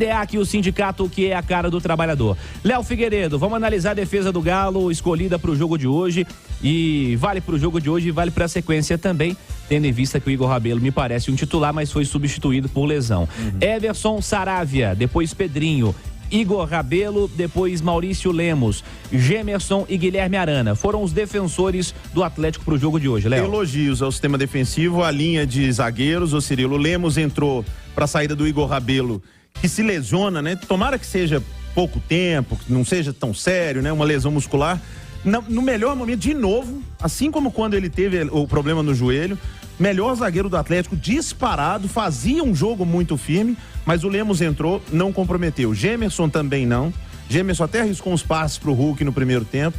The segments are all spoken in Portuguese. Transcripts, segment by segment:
SINDEAC, o sindicato que é a cara do trabalhador. Léo Figueiredo, vamos analisar a defesa do Galo, escolhida para o jogo de hoje, e vale para o jogo de hoje e vale para a sequência também, tendo em vista que o Igor Rabelo me parece um titular, mas foi substituído por lesão. Everson, Saravia, depois Pedrinho, Igor Rabelo, depois Maurício Lemos, Gemerson e Guilherme Arana. Foram os defensores do Atlético para o jogo de hoje, Léo. Elogios ao sistema defensivo, a linha de zagueiros, o Cirilo Lemos entrou para a saída do Igor Rabelo, que se lesiona, né? Tomara que seja pouco tempo, que não seja tão sério, né? Uma lesão muscular. No melhor momento, de novo, assim como quando ele teve o problema no joelho, melhor zagueiro do Atlético, disparado, fazia um jogo muito firme, mas o Lemos entrou, não comprometeu. Gemerson também não. Gemerson até arriscou uns passes pro Hulk no primeiro tempo.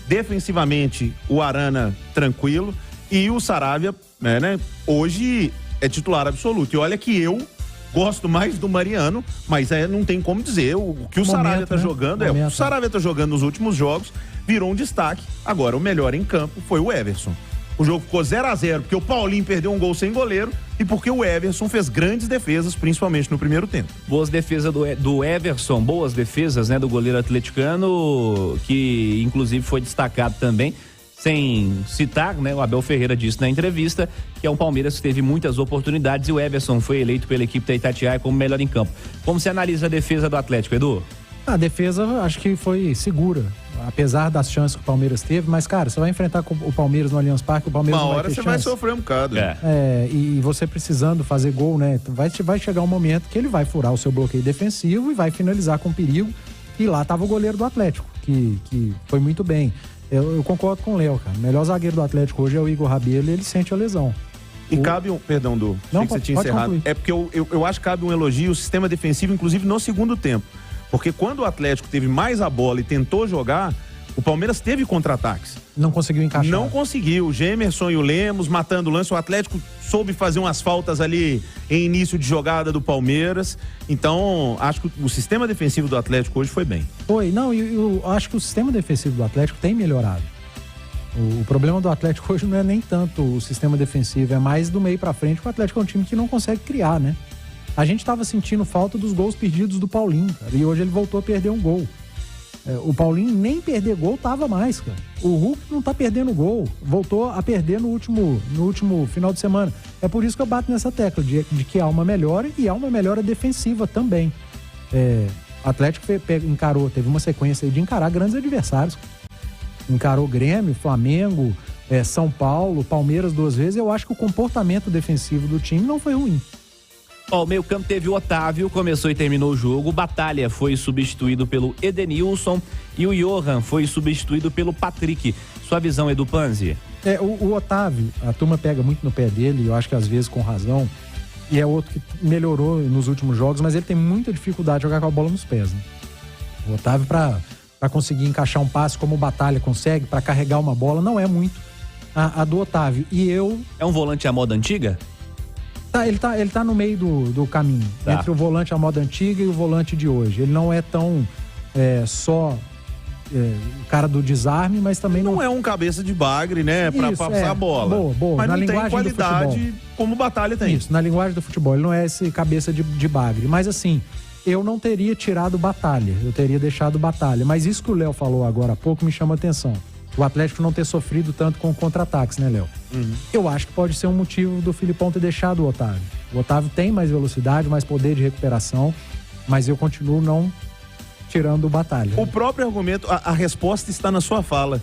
Defensivamente, o Arana tranquilo. E o Saravia, né, hoje é titular absoluto. E olha que eu gosto mais do Mariano, mas não tem como dizer. O que o Saravia tá jogando, o Saravia tá jogando nos últimos jogos, virou um destaque. Agora, o melhor em campo foi o Everson. O jogo ficou 0-0, porque o Paulinho perdeu um gol sem goleiro e porque o Everson fez grandes defesas, principalmente no primeiro tempo. Boas defesas do Everson, boas defesas, né, do goleiro atleticano, que inclusive foi destacado também, sem citar, né, o Abel Ferreira disse na entrevista que é um Palmeiras que teve muitas oportunidades e o Everson foi eleito pela equipe da Itatiaia como melhor em campo. Como você analisa a defesa do Atlético, Edu? A defesa acho que foi segura, apesar das chances que o Palmeiras teve, mas, cara, você vai enfrentar o Palmeiras no Allianz Parque, o Palmeiras uma não vai hora ter você chance. vai sofrer um bocado. E você precisando fazer gol, né? Vai chegar um momento que ele vai furar o seu bloqueio defensivo e vai finalizar com perigo. E lá tava o goleiro do Atlético, que foi muito bem. Eu concordo com o Léo, cara. O melhor zagueiro do Atlético hoje é o Igor Rabelo e ele sente a lesão. E cabe um... Perdão, Du. Não, que você tinha encerrado. concluir. É porque eu acho que cabe um elogio ao sistema defensivo, inclusive no segundo tempo. Porque quando o Atlético teve mais a bola e tentou jogar, o Palmeiras teve contra-ataques. Não conseguiu encaixar. Não conseguiu. O Gemerson e o Lemos matando o lance. O Atlético soube fazer umas faltas ali em início de jogada do Palmeiras. Então, acho que o sistema defensivo do Atlético hoje foi bem. Foi. Não, eu acho que o sistema defensivo do Atlético tem melhorado. O problema do Atlético hoje não é nem tanto o sistema defensivo, é mais do meio pra frente, porque o Atlético é um time que não consegue criar, né? A gente tava sentindo falta dos gols perdidos do Paulinho, cara, e hoje ele voltou a perder um gol. O Paulinho nem perder gol tava mais, cara. O Hulk não tá perdendo gol, voltou a perder no último final de semana. É por isso que eu bato nessa tecla de que há uma melhora e há uma melhora defensiva também. O Atlético encarou, teve uma sequência aí de encarar grandes adversários. Encarou Grêmio, Flamengo, São Paulo, Palmeiras 2 vezes. Eu acho que o comportamento defensivo do time não foi ruim. O meio campo teve o Otávio, começou e terminou o jogo. O Batalha foi substituído pelo Edenilson e o Johan foi substituído pelo Patrick. Sua visão, Edu Panzi? O Otávio, a turma pega muito no pé dele, eu acho que às vezes com razão, e é outro que melhorou nos últimos jogos, mas ele tem muita dificuldade de jogar com a bola nos pés, né? O Otávio, pra conseguir encaixar um passe como o Batalha consegue, pra carregar uma bola, não é muito a do Otávio. E eu... É um volante à moda antiga? Ele tá no meio do caminho, entre o volante à moda antiga e o volante de hoje. Ele não é tão só o cara do desarme, mas também não é um cabeça de bagre, né, pra passar a bola. Boa. Mas na não linguagem tem qualidade como o Batalha tem. Isso, na linguagem do futebol, ele não é esse cabeça de bagre. Mas assim, eu não teria tirado Batalha, eu teria deixado Batalha. Mas isso que o Léo falou agora há pouco me chama a atenção. O Atlético não ter sofrido tanto com contra-ataques, né, Léo? Eu acho que pode ser um motivo do Filipão ter deixado o Otávio. O Otávio tem mais velocidade, mais poder de recuperação, mas eu continuo não tirando o Batalha. O próprio argumento, a resposta está na sua fala.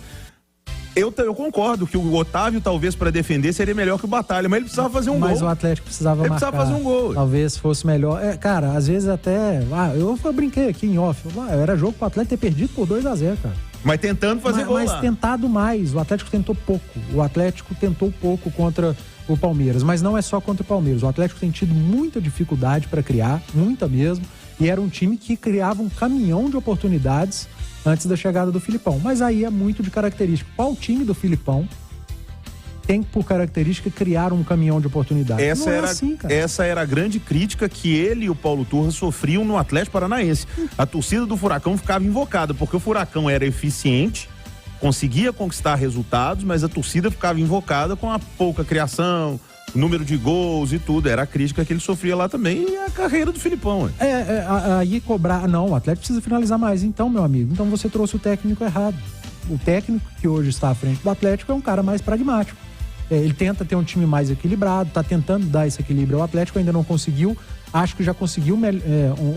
Eu concordo que o Otávio, talvez, para defender, seria melhor que o Batalha, mas ele precisava fazer um gol. Mas o Atlético precisava marcar. Ele precisava fazer um gol. Talvez fosse melhor. Cara, às vezes até... eu brinquei aqui em off. Era jogo pro Atlético ter perdido por 2-0, cara. Mas tentando fazer gol lá. Mas tentado mais. O Atlético tentou pouco. O Atlético tentou pouco contra o Palmeiras. Mas não é só contra o Palmeiras. O Atlético tem tido muita dificuldade para criar, muita mesmo. E era um time que criava um caminhão de oportunidades antes da chegada do Filipão. Mas aí é muito de característica. Qual time do Filipão tem por característica criar um caminhão de oportunidades? Essa era a grande crítica que ele e o Paulo Turra sofriam no Atlético Paranaense. A torcida do Furacão ficava invocada, porque o Furacão era eficiente, conseguia conquistar resultados, mas a torcida ficava invocada com a pouca criação, o número de gols e tudo, era a crítica que ele sofria lá também e a carreira do Filipão. Aí cobrar, não, o Atlético precisa finalizar mais. Então, meu amigo, então você trouxe o técnico errado. O técnico que hoje está à frente do Atlético é um cara mais pragmático. Ele tenta ter um time mais equilibrado, está tentando dar esse equilíbrio ao Atlético, ainda não conseguiu. Acho que já conseguiu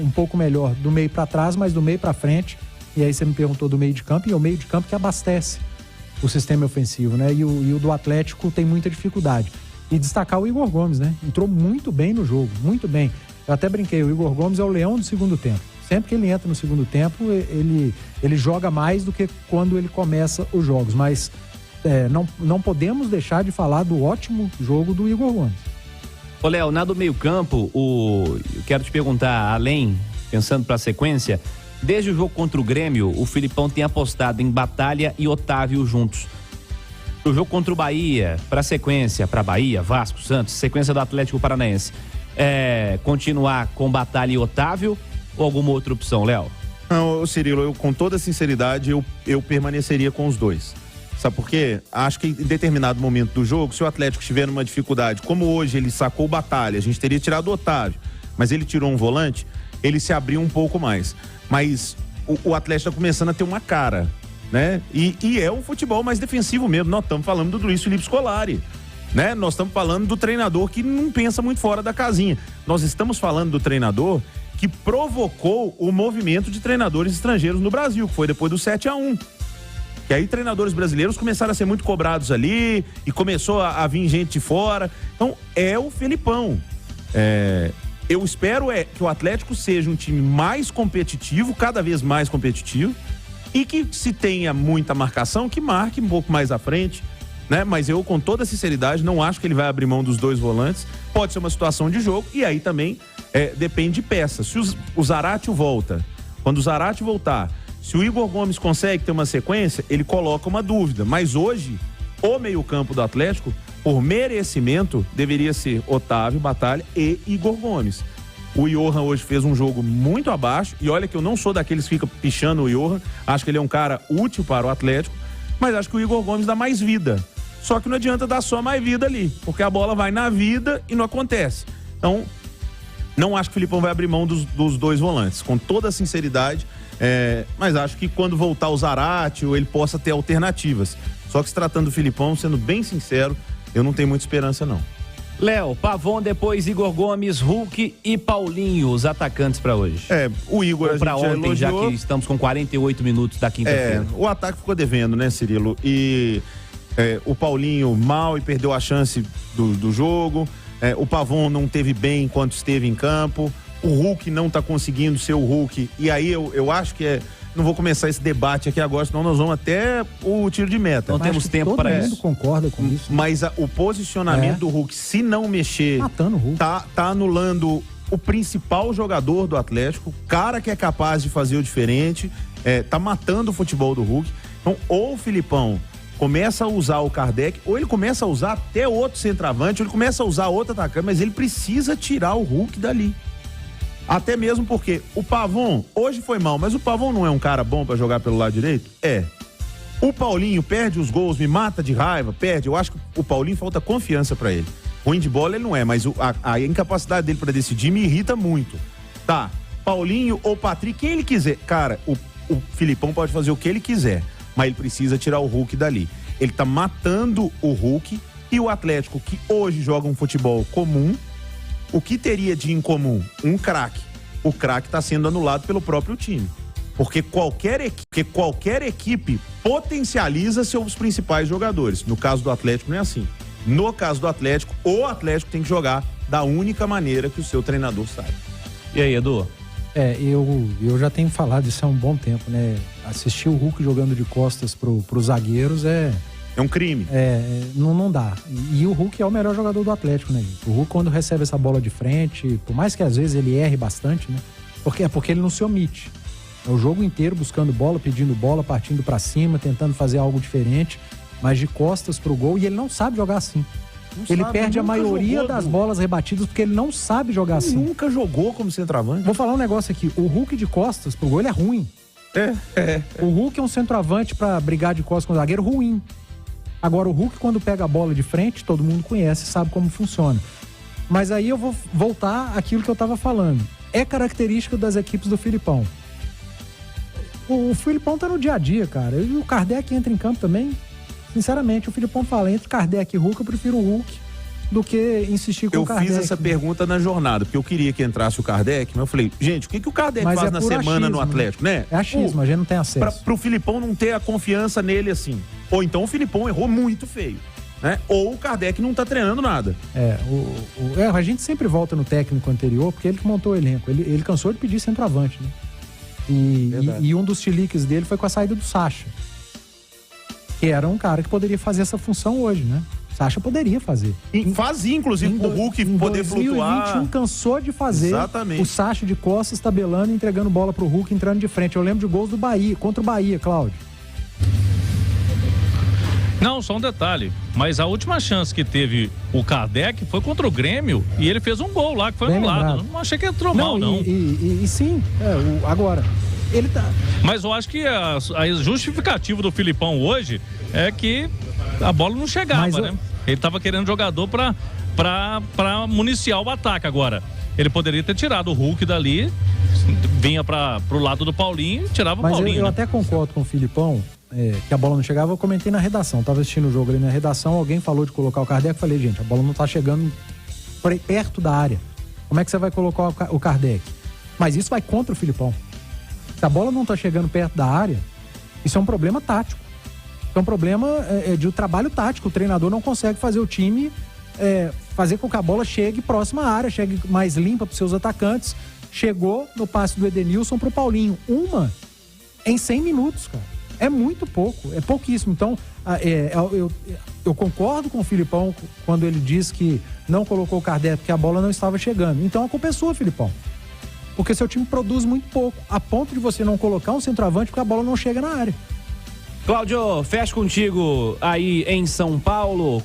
um pouco melhor do meio para trás, mas do meio para frente. E aí você me perguntou do meio de campo, e é o meio de campo que abastece o sistema ofensivo, né? E o do Atlético tem muita dificuldade. E destacar o Igor Gomes, né? Entrou muito bem no jogo, muito bem. Eu até brinquei, o Igor Gomes é o leão do segundo tempo. Sempre que ele entra no segundo tempo, ele joga mais do que quando ele começa os jogos. Mas não podemos deixar de falar do ótimo jogo do Igor Gomes. Ô, Léo, na do meio campo, eu quero te perguntar, além, pensando para a sequência, desde o jogo contra o Grêmio, o Filipão tem apostado em Batalha e Otávio juntos. O jogo contra o Bahia, para a sequência, para Bahia, Vasco, Santos, sequência do Atlético Paranaense, continuar com Batalha e Otávio ou alguma outra opção, Léo? Não, Cirilo, eu com toda sinceridade, eu permaneceria com os dois. Sabe por quê? Acho que em determinado momento do jogo, se o Atlético estiver numa dificuldade, como hoje ele sacou Batalha, a gente teria tirado o Otávio, mas ele tirou um volante, ele se abriu um pouco mais. Mas o Atlético está começando a ter uma cara, né? E é um futebol mais defensivo mesmo. Nós estamos falando do Luiz Felipe Scolari, né? Nós estamos falando do treinador que não pensa muito fora da casinha. Nós estamos falando do treinador que provocou o movimento de treinadores estrangeiros no Brasil, que foi depois do 7-1. Que aí treinadores brasileiros começaram a ser muito cobrados ali e começou a vir gente de fora. Então, é o Felipão. Eu espero que o Atlético seja um time mais competitivo, cada vez mais competitivo, e que se tenha muita marcação, que marque um pouco mais à frente, né? Mas eu, com toda sinceridade, não acho que ele vai abrir mão dos dois volantes. Pode ser uma situação de jogo, e aí também depende de peças. Se o Zaratio volta, quando o Zaratio voltar, se o Igor Gomes consegue ter uma sequência, ele coloca uma dúvida. Mas hoje, o meio-campo do Atlético, por merecimento, deveria ser Otávio, Batalha e Igor Gomes. O Johan hoje fez um jogo muito abaixo, e olha que eu não sou daqueles que ficam pichando o Johan, acho que ele é um cara útil para o Atlético, mas acho que o Igor Gomes dá mais vida. Só que não adianta dar só mais vida ali, porque a bola vai na vida e não acontece. Então, não acho que o Filipão vai abrir mão dos dois volantes, com toda a sinceridade, mas acho que quando voltar o Zaratio, ele possa ter alternativas. Só que se tratando do Filipão, sendo bem sincero, eu não tenho muita esperança, não. Léo, Pavon, depois Igor Gomes, Hulk e Paulinho, os atacantes para hoje. O Igor ou para ontem, elogiou, já que estamos com 48 minutos da quinta-feira. O ataque ficou devendo, né, Cirilo? E o Paulinho mal e perdeu a chance do jogo. O Pavon não teve bem enquanto esteve em campo. O Hulk não tá conseguindo ser o Hulk. E aí eu acho que não vou começar esse debate aqui agora, senão nós vamos até o tiro de meta. Não temos tempo para isso. Todo mundo concorda com isso. Mas o posicionamento do Hulk, se não mexer, matando o Hulk, tá anulando o principal jogador do Atlético, o cara que é capaz de fazer o diferente, tá matando o futebol do Hulk. Então, ou o Filipão começa a usar o Kardec, ou ele começa a usar até outro centroavante, ou ele começa a usar outro atacante, mas ele precisa tirar o Hulk dali. Até mesmo porque o Pavon hoje foi mal, mas o Pavon não é um cara bom pra jogar pelo lado direito? O Paulinho perde os gols, me mata de raiva, perde. Eu acho que o Paulinho falta confiança pra ele. Ruim de bola ele não é, mas a incapacidade dele pra decidir me irrita muito. Tá, Paulinho ou Patrick, quem ele quiser. Cara, o Filipão pode fazer o que ele quiser, mas ele precisa tirar o Hulk dali. Ele tá matando o Hulk, e o Atlético, que hoje joga um futebol comum, o que teria de incomum? Um craque. O craque está sendo anulado pelo próprio time. Porque qualquer equipe potencializa seus principais jogadores. No caso do Atlético não é assim. No caso do Atlético, o Atlético tem que jogar da única maneira que o seu treinador sabe. E aí, Edu? Eu já tenho falado isso há um bom tempo, né? Assistir o Hulk jogando de costas pros zagueiros é um crime. Não dá. E o Hulk é o melhor jogador do Atlético, né, gente? O Hulk, quando recebe essa bola de frente, por mais que às vezes ele erre bastante, né? Porque ele não se omite. É o jogo inteiro buscando bola, pedindo bola, partindo pra cima, tentando fazer algo diferente, mas de costas pro gol, e ele não sabe jogar assim. Ele perde a maioria das bolas rebatidas porque ele não sabe jogar assim. Nunca jogou como centroavante. Vou falar um negócio aqui. O Hulk de costas pro gol, ele é ruim. O Hulk é um centroavante pra brigar de costas com o zagueiro ruim. Agora, o Hulk, quando pega a bola de frente, todo mundo conhece, sabe como funciona. Mas aí eu vou voltar àquilo que eu estava falando. É característica das equipes do Filipão. O Filipão tá no dia a dia, cara. E o Kardec entra em campo também. Sinceramente, o Filipão fala, entre Kardec e Hulk, eu prefiro o Hulk do que insistir com o Kardec. Eu fiz essa pergunta na jornada, porque eu queria que entrasse o Kardec, mas eu falei, gente, o que o Kardec faz na semana no Atlético, né? É achismo, a gente não tem acesso. Pro Filipão não ter a confiança nele assim. Ou então o Filipão errou muito feio, né? Ou o Kardec não tá treinando nada. A gente sempre volta no técnico anterior, porque ele que montou o elenco. Ele cansou de pedir centroavante, né? E um dos chiliques dele foi com a saída do Sacha, que era um cara que poderia fazer essa função hoje, né? Sacha poderia fazer. Fazia, inclusive, pro Hulk poder flutuar. 2021 cansou de fazer. Exatamente. O Sacha de costas tabelando, entregando bola pro Hulk, entrando de frente. Eu lembro de gols do Bahia, contra o Bahia, Cláudio. Não, só um detalhe. Mas a última chance que teve o Kardec foi contra o Grêmio e ele fez um gol lá, que foi anulado. Não achei que entrou mal, não. E sim, agora... Ele tá... Mas eu acho que a justificativa do Filipão hoje é que a bola não chegava, né? Ele tava querendo jogador pra municiar o ataque agora. Ele poderia ter tirado o Hulk dali, vinha pro lado do Paulinho e tirava o Paulinho. Mas eu até concordo com o Filipão, que a bola não chegava. Eu comentei na redação, tava assistindo o jogo ali na redação, alguém falou de colocar o Kardec, eu falei, gente, a bola não tá chegando perto da área. Como é que você vai colocar o Kardec? Mas isso vai contra o Filipão. Se a bola não tá chegando perto da área, isso é um problema tático. É um problema de trabalho tático. O treinador não consegue fazer o time fazer com que a bola chegue próxima à área, chegue mais limpa para os seus atacantes. Chegou no passe do Edenilson pro Paulinho. Uma em 100 minutos, cara. É muito pouco, é pouquíssimo. Então, eu concordo com o Filipão quando ele diz que não colocou o Kardec porque a bola não estava chegando. Então, a culpa é sua, Filipão. Porque seu time produz muito pouco, a ponto de você não colocar um centroavante porque a bola não chega na área. Cláudio, fecha contigo aí em São Paulo.